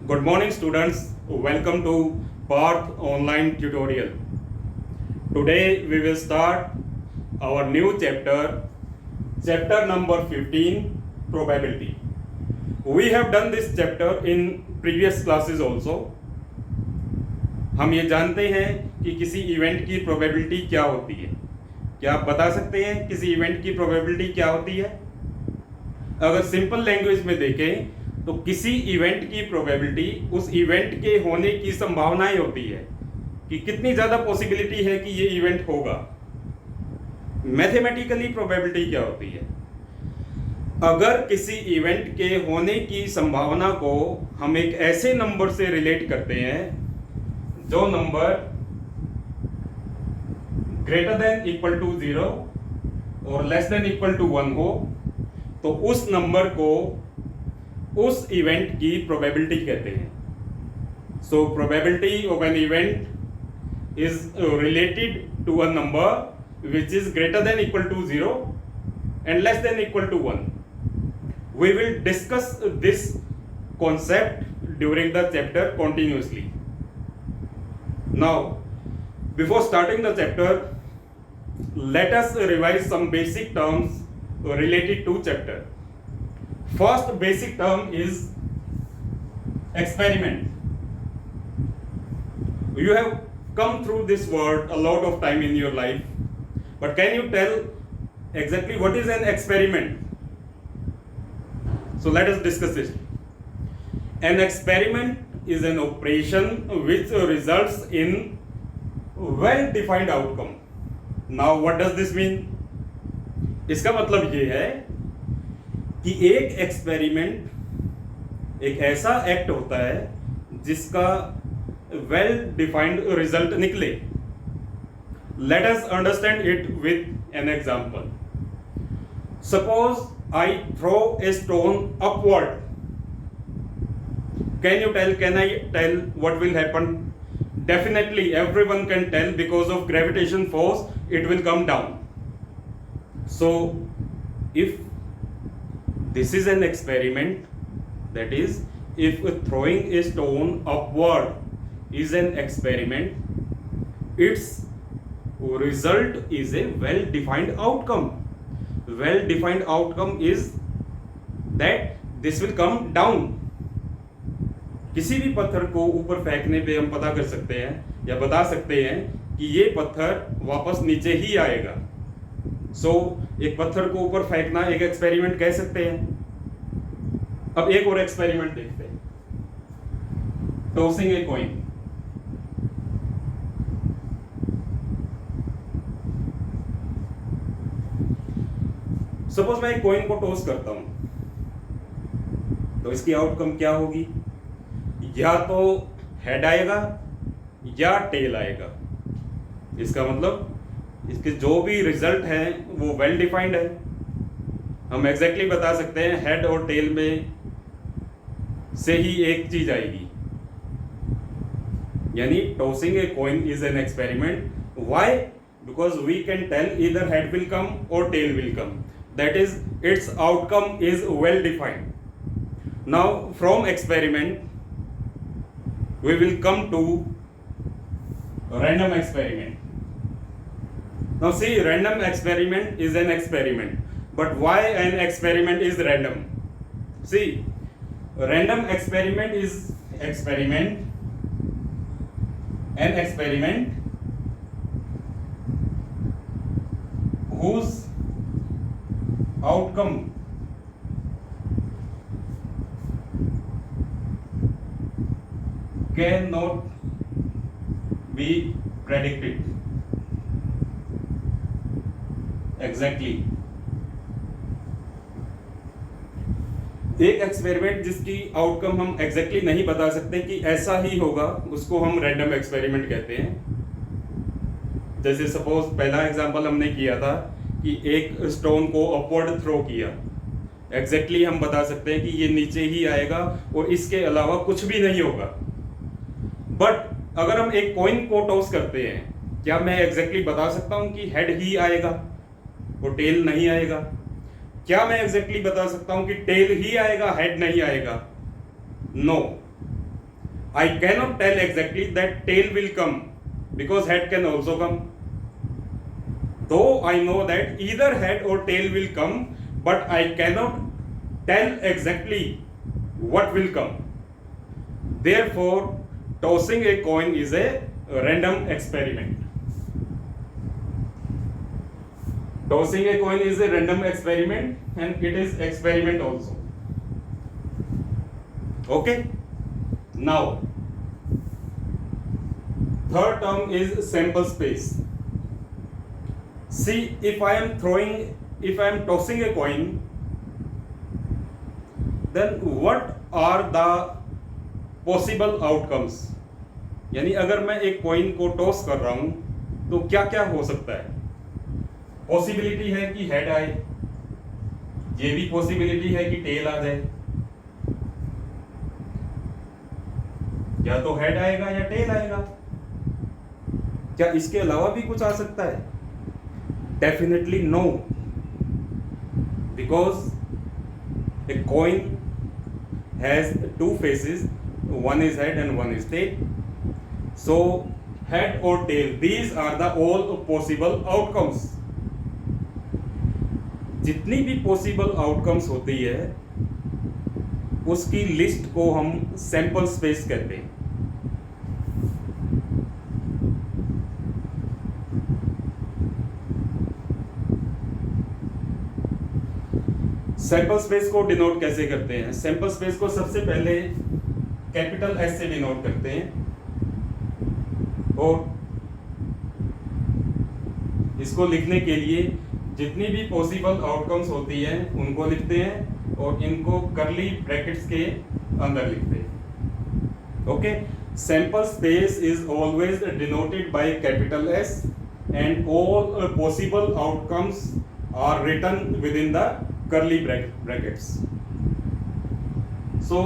Good morning, students. Welcome to Parth Online Tutorial. Today we will start our new chapter number 15, probability. We have done this chapter in previous classes also. हम ये जानते हैं कि किसी event की probability क्या होती है. क्या आप बता सकते हैं किसी इवेंट की प्रोबेबिलिटी क्या होती है? अगर सिंपल लैंग्वेज में देखें तो किसी इवेंट की प्रोबेबिलिटी उस इवेंट के होने की संभावनाएं होती है कि कितनी ज़्यादा पॉसिबिलिटी है कि ये इवेंट होगा. मैथमेटिकली प्रोबेबिलिटी क्या होती है? अगर किसी इवेंट के होने की संभावना को हम एक ऐसे नंबर से रिलेट करते हैं जो number greater than equal to 0 और लेस देन इक्वल टू 1 हो, तो उस नंबर को उस इवेंट की प्रोबेबिलिटी कहते हैं. So probability of an event is related to a number which is greater than equal to 0 and less than equal to 1. We will discuss this concept during the chapter continuously. Now, before starting the chapter, let us revise some basic terms related to chapter. First basic term is experiment. You have come through this word a lot of time in your life, but can you tell exactly what is an experiment? So let us discuss it. An experiment is an operation which results in well-defined outcome. Now what does this mean? इसका मतलब ये है कि एक experiment एक ऐसा act होता है जिसका वेल डिफाइंड रिजल्ट निकले. Let us understand it with an example. Suppose I throw a stone upward. Can I tell what will happen? Definitely everyone can tell because of gravitation force it will come down. So if this is an experiment, that is, if throwing a stone upward is an experiment, its result is a well-defined outcome. Well-defined outcome is that this will come down. किसी भी पत्थर को ऊपर फेंकने पे हम पता कर सकते हैं या बता सकते हैं कि ये पत्थर वापस नीचे ही आएगा. सो एक पत्थर को ऊपर फेंकना एक एक्सपेरिमेंट कह सकते हैं. अब एक और एक्सपेरिमेंट देखते हैं. Tossing a coin. सपोज मैं एक कॉइन को टॉस करता हूं, तो इसकी आउटकम क्या होगी? या तो हेड आएगा या टेल आएगा. इसका मतलब इसके जो भी रिजल्ट है वो वेल डिफाइंड है. हम एग्जैक्टली बता सकते हैं हेड और टेल में से ही एक चीज आएगी. यानी tossing a coin is an experiment. Why? Because we can tell either head will come और tail will come. That is its outcome is well defined. Now from experiment we will come to random experiment. Now see, random experiment is an experiment. But why an experiment is random? See, random experiment is an experiment whose outcome cannot be predicted. Exactly एक experiment जिसकी outcome हम exactly नहीं बता सकते कि ऐसा ही होगा, उसको हम रैंडम एक्सपेरिमेंट कहते हैं. जैसे सपोज पहला एग्जांपल हमने किया था कि एक स्टोन को अपवर्ड थ्रो किया. एग्जैक्टली हम बता सकते हैं कि ये नीचे ही आएगा और इसके अलावा कुछ भी नहीं होगा. बट अगर हम एक कॉइन को टॉस करते हैं, क्या मैं एग्जैक्टली बता सकता हूं कि हेड ही आएगा और टेल नहीं आएगा? क्या मैं एग्जैक्टली बता सकता हूं कि टेल ही आएगा, हेड नहीं आएगा? No. I cannot tell exactly that tail will come because head can also come. Though I know that either head or tail will come, but I cannot tell exactly what will come. Therefore, tossing a coin is a random experiment. Tossing a coin is a random experiment and it is experiment also. Okay? Now, third term is sample space. See, if I am tossing a coin, then what are the possible outcomes? यानी अगर मैं एक coin को toss कर रहा हूं तो क्या क्या हो सकता है? पॉसिबिलिटी है कि हेड आए, ये भी पॉसिबिलिटी है कि टेल आ जाए, या तो हेड आएगा या टेल आएगा। क्या इसके अलावा भी कुछ आ सकता है? Definitely no, because a coin has two faces, one is head and one is tail. So head or tail, these are the all possible outcomes. जितनी भी पॉसिबल आउटकम्स होती है उसकी लिस्ट को हम सैंपल स्पेस कहते हैं। सैंपल स्पेस को डिनोट कैसे करते हैं? सैंपल स्पेस को सबसे पहले कैपिटल एस से डिनोट करते हैं और इसको लिखने के लिए जितनी भी पॉसिबल आउटकम्स होती हैं उनको लिखते हैं और इनको करली ब्रैकेट्स के अंदर लिखते हैं। Okay, sample space is always denoted by capital S and all possible outcomes are written within the curly brackets. So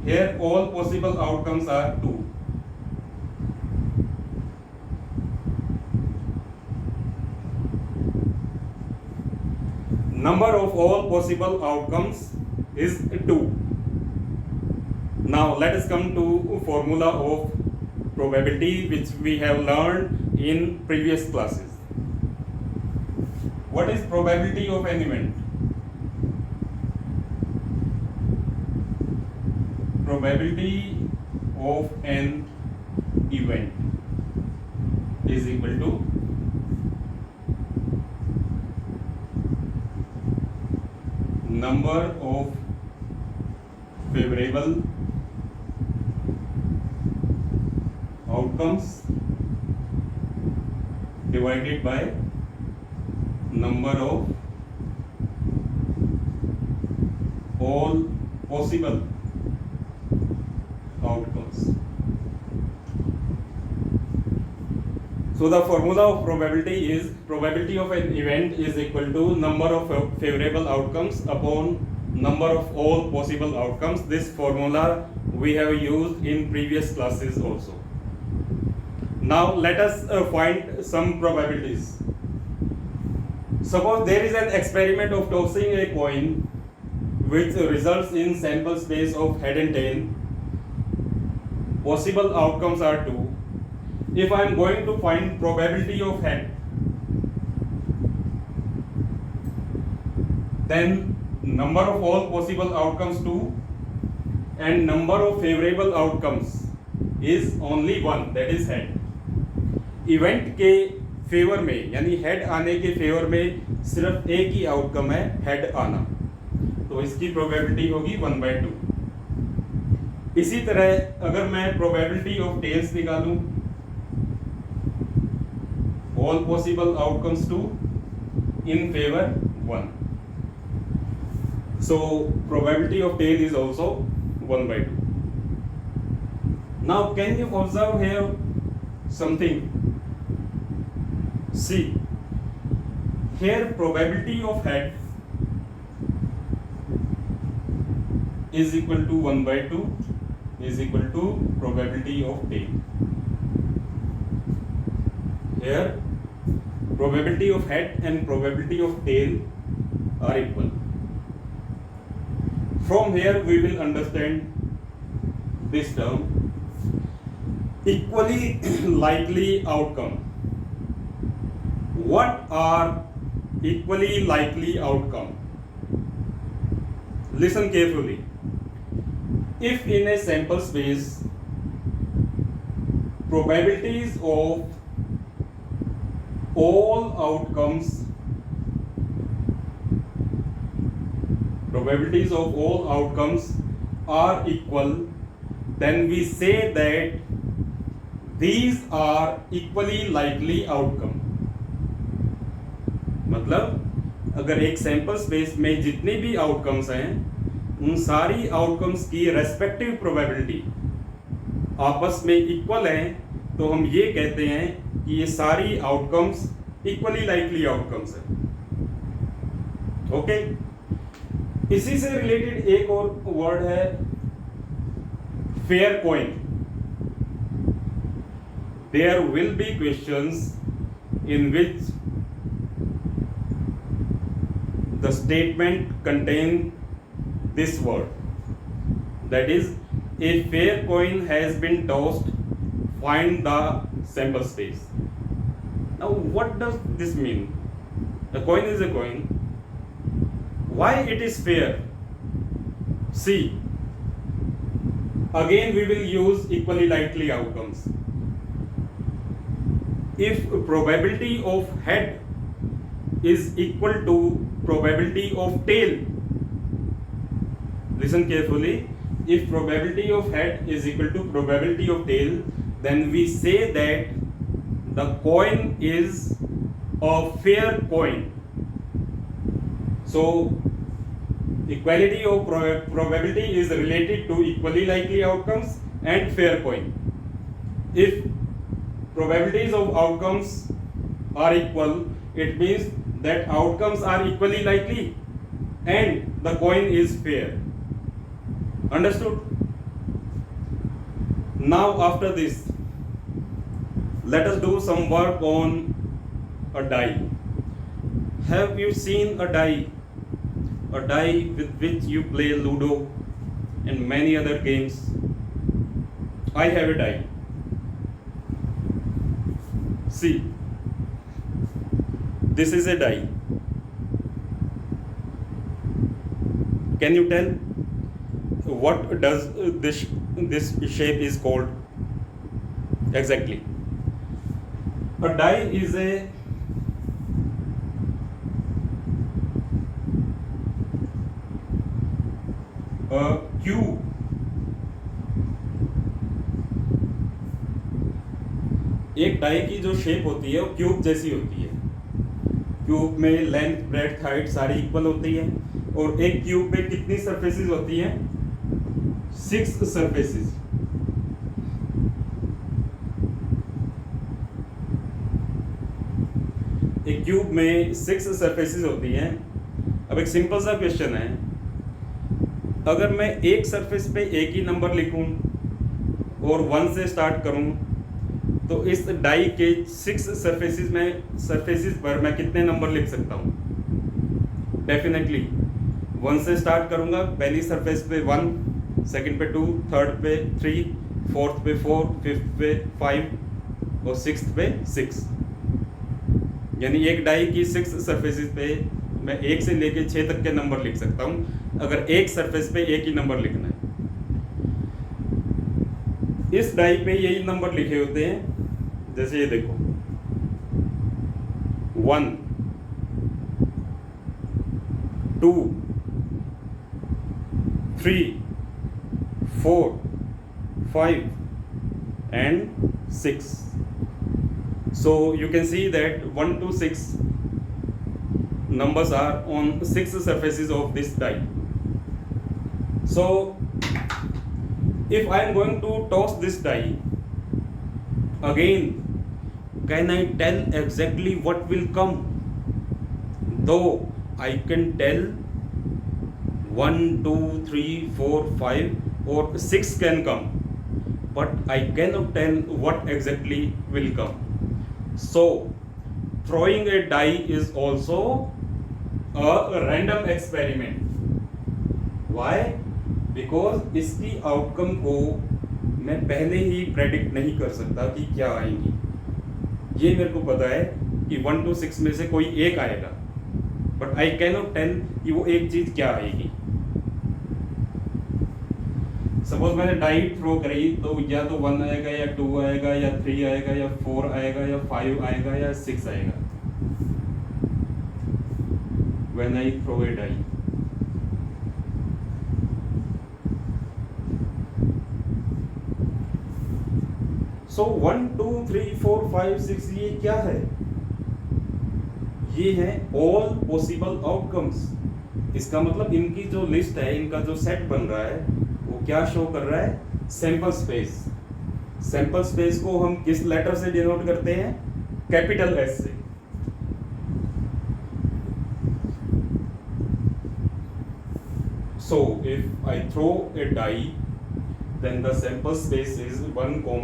here all possible outcomes are 2. Number of all possible outcomes is 2. Now let us come to formula of probability which we have learned in previous classes. What is probability of an event? Probability of an event is equal to number of favorable outcomes divided by number of all possible outcomes. So the formula of probability is probability of an event is equal to number of favorable outcomes upon number of all possible outcomes. This formula we have used in previous classes also. Now let us find some probabilities. Suppose there is an experiment of tossing a coin which results in sample space of head and tail. Possible outcomes are 2. If I am going to find probability of head, then number of all possible outcomes 2 and number of favorable outcomes is only 1, that is head. Event के favour में यानी head आने के favour में सिर्फ एक ही outcome है, head आना, तो इसकी प्रोबेबिलिटी होगी 1/2। इसी तरह अगर मैं प्रोबेबिलिटी ऑफ टेल्स निकालूं, all possible outcomes 2 in favour 1, so probability of tail is also 1/2. Now can you observe here something? See, here probability of head is equal to 1/2 is equal to probability of tail. Here probability of head and probability of tail are equal. From here we will understand this term, equally likely outcome. What are equally likely outcome? Listen carefully. If in a sample space probabilities of all outcomes are equal, then we say that these are equally likely outcome. मतलब अगर एक sample space में जितने भी outcomes हैं उन सारी outcomes की रेस्पेक्टिव प्रोबेबिलिटी आपस में इक्वल हैं तो हम ये कहते हैं कि ये सारी आउटकम्स इक्वली लाइकली आउटकम्स हैं. ओके, इसी से रिलेटेड एक और वर्ड है fair coin. There will be questions in which the statement contain this word, that is, a fair coin has been tossed, find the sample space. Now what does this mean? A coin is a coin. Why it is fair? See, again we will use equally likely outcomes. If probability of head is equal to probability of tail, listen carefully, if probability of head is equal to probability of tail, then we say that the coin is a fair coin. So equality of probability is related to equally likely outcomes and fair coin. If probabilities of outcomes are equal, it means that outcomes are equally likely and the coin is fair. Understood? Now after this, let us do some work on a die. Have you seen a die? A die with which you play Ludo and many other games. I have a die. See, this is a die. Can you tell what does this shape is called exactly? A die is a cube. एक die की जो shape होती है वो cube जैसी होती है. Cube में लेंथ, ब्रेड्थ, हाइट सारी इक्वल होती है और एक क्यूब में कितनी सरफेसेस होती हैं? 6 सरफेसेस. एक क्यूब में 6 सरफेसेस होती हैं. अब एक सिंपल सा क्वेश्चन है, अगर मैं एक सरफेस पे एक ही नंबर लिखूं और 1 से स्टार्ट करूं तो इस डाई के 6 सरफेसेस पर मैं कितने नंबर लिख सकता हूँ? डेफिनेटली 1 से स्टार्ट करूँगा. पहली सरफेस पे 1, सेकंड पे 2, थर्ड पे 3, फोर्थ पे 4, फिफ्थ पे 5 और सिक्स्थ पे 6. यानी एक डाई की 6 सरफेसेस पे मैं 1 से लेके 6 तक के नंबर लिख सकता हूँ अगर एक सरफेस पे एक ही नंबर लिखना है. इस डाई पे यही नंबर लिखे होते हैं, जैसे ये देखो 1, 2, 3, 4, 5 and 6. So you can see that 1 to 6 numbers are on 6 surfaces of this die. So if I am going to toss this die, again can I tell exactly what will come? Though I can tell 1, 2, 3, 4, 5 or 6 can come, but I cannot tell what exactly will come. So throwing a die is also a random experiment. Why? Because इसकी outcome को मैं पहले ही predict नहीं कर सकता कि क्या आएंगी। ये मेरे को पता है कि 1 to 6 में से कोई एक आएगा, but I can not tell कि वो एक चीज क्या आएगी। सपोज मैंने डाई थ्रो करी तो या तो 1 आएगा या 2 आएगा या 3 आएगा या 4 आएगा या 5 आएगा या 6 आएगा। When I throw a die, so 1 2 3 4 5 6 ये क्या है? ये है all possible outcomes। इसका मतलब इनकी जो लिस्ट है, इनका जो सेट बन रहा है, वो क्या शो कर रहा है? Sample space. सैंपल स्पेस को हम किस लेटर से डिनोट करते हैं? कैपिटल एस से। So if I throw a die, then the sample space is 1, 2,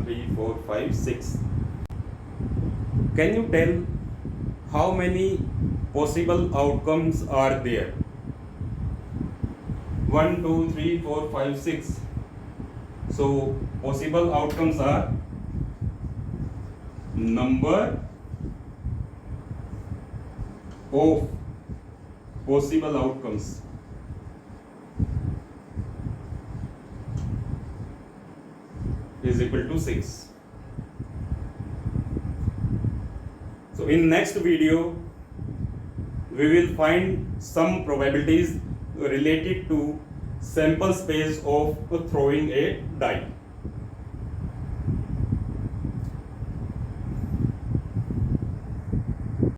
3, 4, 5, 6. Can you tell how many possible outcomes are there? 1, 2, 3, 4, 5, 6. So possible outcomes are number of possible outcomes is equal to 6. So in next video we will find some probabilities related to sample space of throwing a die.